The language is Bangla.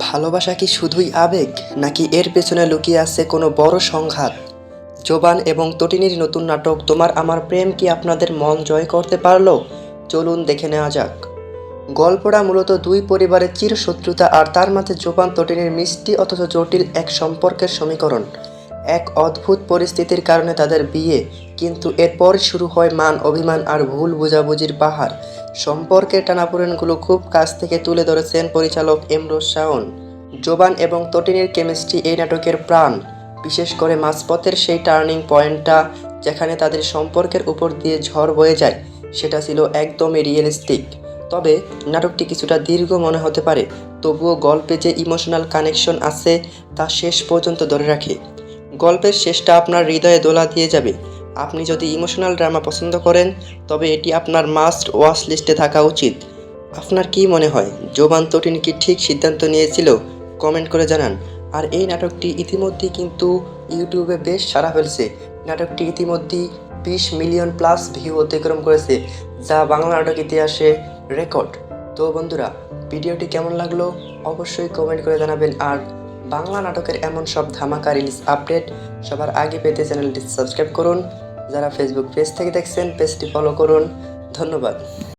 ভালোবাসা কি শুধুই আবেগ, নাকি এর পেছনে লুকিয়ে আছে কোনো বড় সংঘাত? জোবান এবং তটিনীর নতুন নাটক তোমার আমার প্রেম কি আপনাদের মন জয় করতে পারলো? চলুন দেখে নেওয়া যাক। গল্পটা মূলত দুই পরিবারের চিরশত্রুতা আর তার মাঝে জোবান তটিনীর মিষ্টি অথচ জটিল এক সম্পর্কের সমীকরণ। এক অদ্ভুত পরিস্থিতির কারণে তাদের বিয়ে, কিন্তু এরপর শুরু হয় মান অভিমান আর ভুল বোঝাবুঝির পাহাড়। সম্পর্কের টানাপোড়েনগুলো খুব কাছ থেকে তুলে ধরেছেন পরিচালক এমরোজ শাওন। জোবান এবং তটিনীর কেমিস্ট্রি এই নাটকের প্রাণ, বিশেষ করে মাঝপথের সেই টার্নিং পয়েন্টটা যেখানে তাদের সম্পর্কের উপর দিয়ে ঝড় বয়ে যায়, সেটা ছিল একদমই রিয়েলিস্টিক। তবে নাটকটি কিছুটা দীর্ঘ মনে হতে পারে, তবুও গল্পে যে ইমোশনাল কানেকশন আছে তা শেষ পর্যন্ত ধরে রাখে। গল্পের শেষটা আপনার হৃদয়ে দোলা দিয়ে যাবে। আপনি যদি ইমোশনাল ড্রামা পছন্দ করেন, তবে এটি আপনার মাস্ট ওয়াচ লিস্টে থাকা উচিত। আপনার কি মনে হয়, জোবান তটিনী কি ঠিক সিদ্ধান্ত নিয়েছিল? কমেন্ট করে জানান। আর এই নাটকটি ইতিমধ্যেই কিন্তু ইউটিউবে বেশ সাড়া ফেলছে। নাটকটি ইতিমধ্যেই 20 মিলিয়ন প্লাস ভিউ অতিক্রম করেছে, যা বাংলা নাটক ইতিহাসে রেকর্ড। তো বন্ধুরা, ভিডিওটি কেমন লাগলো অবশ্যই কমেন্ট করে জানাবেন। আর বাংলা নাটকের এমন সব ধামাকা রিলিজ আপডেট সবার আগে পেতে চ্যানেলটি সাবস্ক্রাইব করুন। যারা ফেসবুক পেজ থেকে দেখছেন, পেজটি ফলো করুন। ধন্যবাদ।